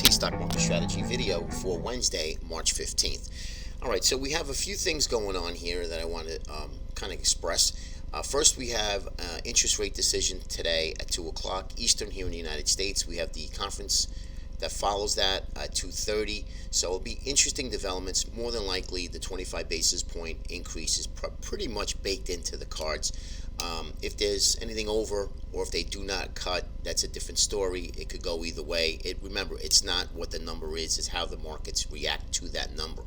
TMT Stock Market Strategy video for Wednesday, March 15th. All right, so we have a few things going on here that I want to kind of express. First, we have interest rate decision today at 2 o'clock Eastern here in the United States. We have the conference that follows that at 2:30. So it'll be interesting developments. More than likely, the 25 basis point increase is pretty much baked into the cards. If there's anything over, or if they do not cut, that's a different story. It could go either way. Remember, it's not what the number is; it's how the markets react to that number.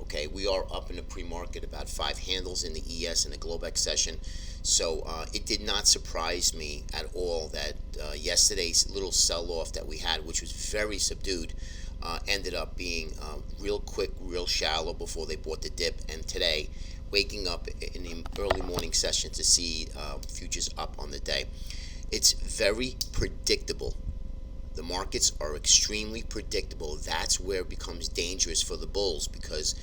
Okay, we are up in the pre-market about 5 handles in the ES and the Globex session. So it did not surprise me at all that yesterday's little sell-off that we had, which was very subdued, ended up being real quick, real shallow before they bought the dip. And today, waking up in the early morning session to see futures up on the day. It's very predictable. The markets are extremely predictable. That's where it becomes dangerous for the bulls, because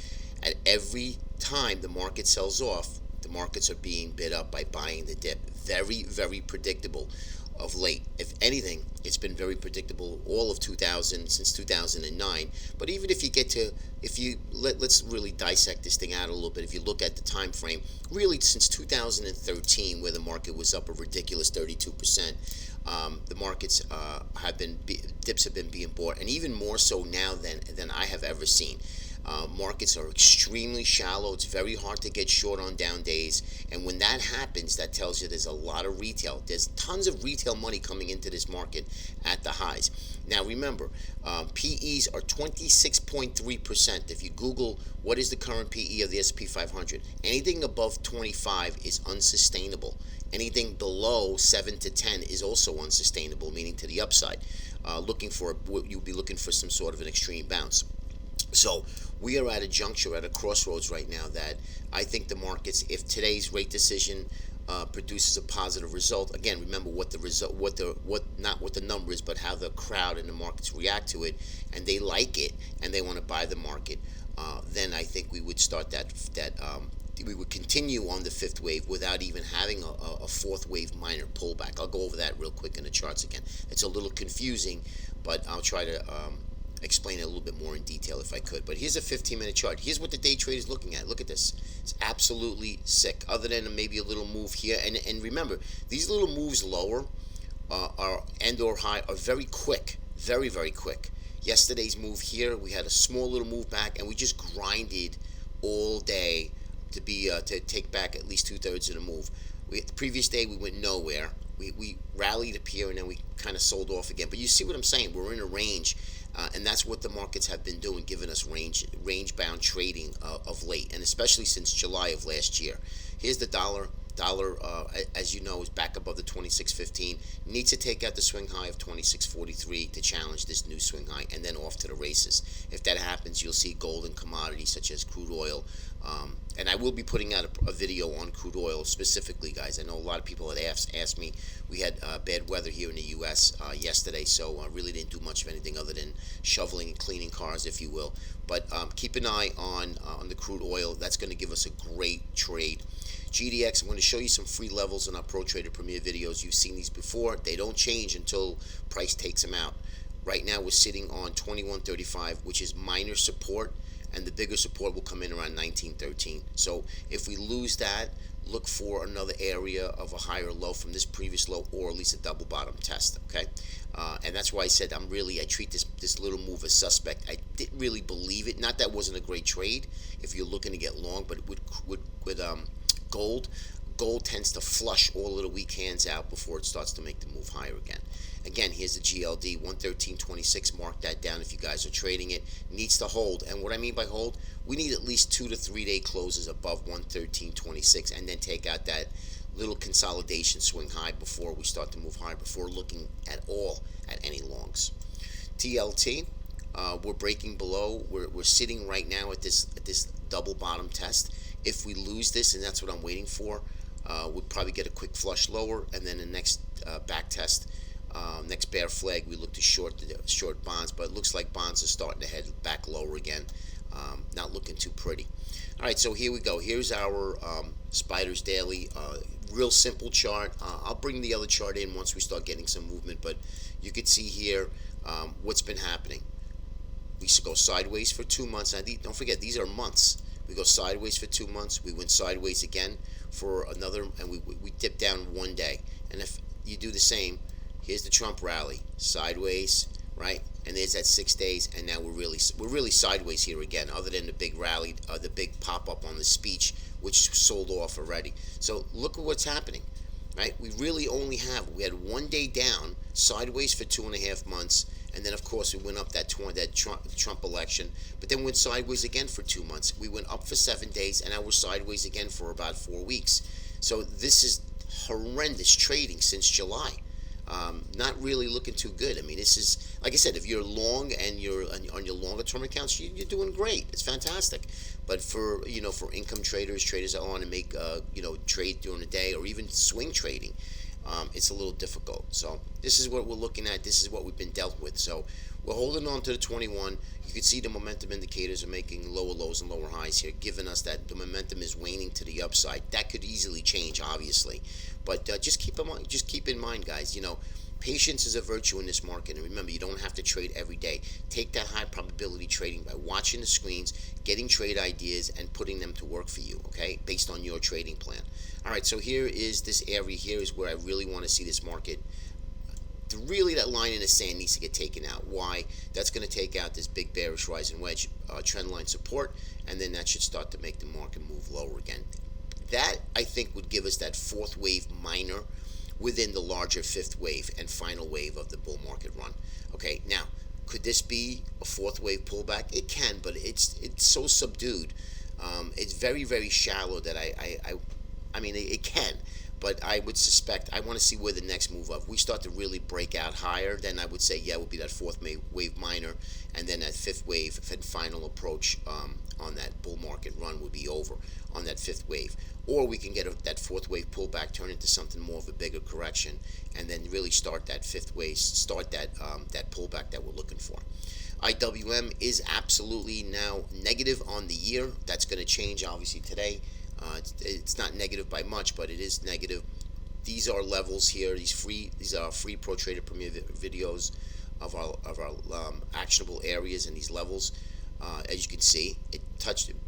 at every time the market sells off, the markets are being bid up by buying the dip. Very, very predictable of late. If anything, it's been very predictable all of 2000, since 2009. But even if you get to, let's really dissect this thing out a little bit. If you look at the time frame, really since 2013, where the market was up a ridiculous 32%, the markets dips have been being bought, and even more so now than I have ever seen. Markets are extremely shallow. It's very hard to get short on down days. And when that happens, that tells you there's a lot of retail. There's tons of retail money coming into this market at the highs. Now remember, PEs are 26.3%. If you Google what is the current PE of the S&P 500, anything above 25 is unsustainable. Anything below 7 to 10 is also unsustainable, meaning to the upside. You'll be looking for some sort of an extreme bounce. So we are at a juncture, at a crossroads right now, that I think the markets, if today's rate decision produces a positive result, again, remember what the result, not what the number is, but how the crowd and the markets react to it, and they like it and they want to buy the market, then I think we would start we would continue on the fifth wave without even having a fourth wave minor pullback. I'll go over that real quick in the charts again. It's a little confusing, but I'll try to explain it a little bit more in detail if I could. But here's a 15-minute chart. Here's what the day trade is looking at. Look at this. It's absolutely sick, other than maybe a little move here. And remember, these little moves lower or high are very quick, very, very quick. Yesterday's move here, we had a small little move back, and we just grinded all day to take back at least 2/3 of the move. The previous day we went nowhere. We rallied up here, and then we kind of sold off again. But you see what I'm saying? We're in a range, and that's what the markets have been doing, giving us range-bound trading of late, and especially since July of last year. Here's the dollar. Dollar, as you know, is back above the 26.15. Needs to take out the swing high of 26.43 to challenge this new swing high, and then off to the races. If that happens, you'll see gold and commodities such as crude oil. And I will be putting out a video on crude oil specifically, guys. I know a lot of people had asked me. We had bad weather here in the U.S. Yesterday, so I really didn't do much of anything other than shoveling and cleaning cars, if you will. But keep an eye on the crude oil. That's going to give us a great trade. GDX, I'm going to show you some free levels in our Pro Trader Premier videos. You've seen these before. They don't change until price takes them out. Right now we're sitting on 21.35, which is minor support, and the bigger support will come in around 19.13. So if we lose that, look for another area of a higher low from this previous low, or at least a double bottom test, okay? And that's why I said I treat this little move as suspect. I didn't really believe it. Not that it wasn't a great trade if you're looking to get long, but with gold tends to flush all of the weak hands out before it starts to make the move higher again. Again, here's the GLD, 113.26. Mark that down if you guys are trading it. Needs to hold. And what I mean by hold, we need at least 2 to 3 day closes above 113.26, and then take out that little consolidation swing high before we start to move higher, before looking at all at any longs. TLT, we're breaking below. We're sitting right now at this double bottom test. If we lose this, and that's what I'm waiting for, we'll probably get a quick flush lower, and then the next back test, next bear flag, we look to short bonds, but it looks like bonds are starting to head back lower again. Not looking too pretty. All right, so here we go. Here's our Spiders Daily. Real simple chart. I'll bring the other chart in once we start getting some movement, but you can see here what's been happening. We go sideways for 2 months. Now, don't forget, these are months. We go sideways for 2 months. We went sideways again for another, and we dip down one day. And if you do the same, here's the Trump rally, sideways, right? And there's that 6 days, and now we're really sideways here again. Other than the big rally, the big pop up on the speech, which sold off already. So look at what's happening, right? We had one day down, sideways for 2.5 months, and then of course we went up that Trump election, but then went sideways again for 2 months. We went up for 7 days, and now we're sideways again for about 4 weeks. So this is horrendous trading since July. Not really looking too good. I mean, this is, like I said, if you're long and you're on your longer term accounts, you're doing great. It's fantastic. But for income traders that want to make trade during the day or even swing trading, it's a little difficult. So this is what we're looking at. This is what we've been dealt with. So we're holding on to the 21. You can see the momentum indicators are making lower lows and lower highs here, giving us that the momentum is waning to the upside. That could easily change, obviously, but just keep in mind, guys. Patience is a virtue in this market, and remember, you don't have to trade every day. Take that high probability trading by watching the screens, getting trade ideas, and putting them to work for you, okay, based on your trading plan. All right, so here is this area. Here is where I really want to see this market. That line in the sand needs to get taken out. Why? That's going to take out this big bearish rising wedge trend line support, and then that should start to make the market move lower again. That, I think, would give us that fourth wave minor within the larger fifth wave and final wave of the bull market run. Okay, now, could this be a fourth wave pullback? It can, but it's so subdued. It's very, very shallow that I mean, it can. But I would suspect, I want to see where the next move up. We start to really break out higher, then I would say, yeah, it would be that fourth wave minor, and then that fifth wave and final approach on that bull market run would be over on that fifth wave. Or we can get that fourth wave pullback, turn into something more of a bigger correction, and then really start that fifth wave, start that pullback that we're looking for. IWM is absolutely now negative on the year. That's going to change, obviously, today. It's not negative by much, but it is negative. These are levels here. These are free Pro Trader Premier videos of our actionable areas and these levels. As you can see, it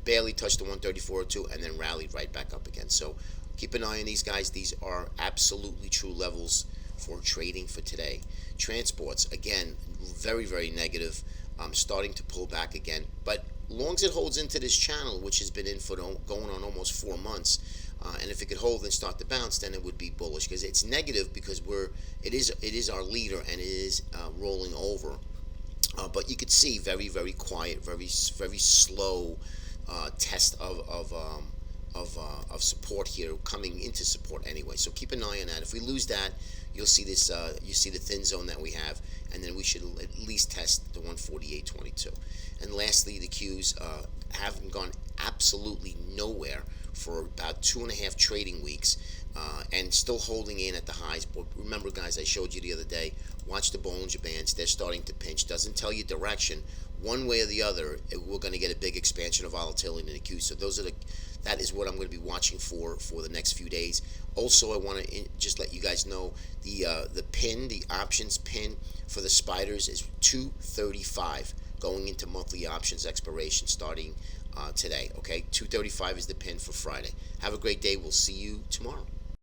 barely touched the 134.02 and then rallied right back up again. So keep an eye on these guys. These are absolutely true levels for trading for today. Transports, again, very, very negative. Starting to pull back again, but long as it holds into this channel, which has been in for going on almost 4 months, and if it could hold and start to bounce, then it would be bullish, because it's negative because it is our leader and it is rolling over. But you could see very, very quiet, very, very slow test of support here, coming into support anyway. So keep an eye on that. If we lose that, you'll see this. You see the thin zone that we have, and then we should at least test the 148.22. And lastly, the Qs haven't gone absolutely nowhere for about 2.5 trading weeks, and still holding in at the highs. But remember, guys, I showed you the other day. Watch the Bollinger Bands. They're starting to pinch. Doesn't tell you direction. One way or the other, we're going to get a big expansion of volatility in the Q. So that is what I'm going to be watching for the next few days. Also, I want to just let you guys know the pin, the options pin for the spiders is 235 going into monthly options expiration starting today. Okay, 235 is the pin for Friday. Have a great day. We'll see you tomorrow.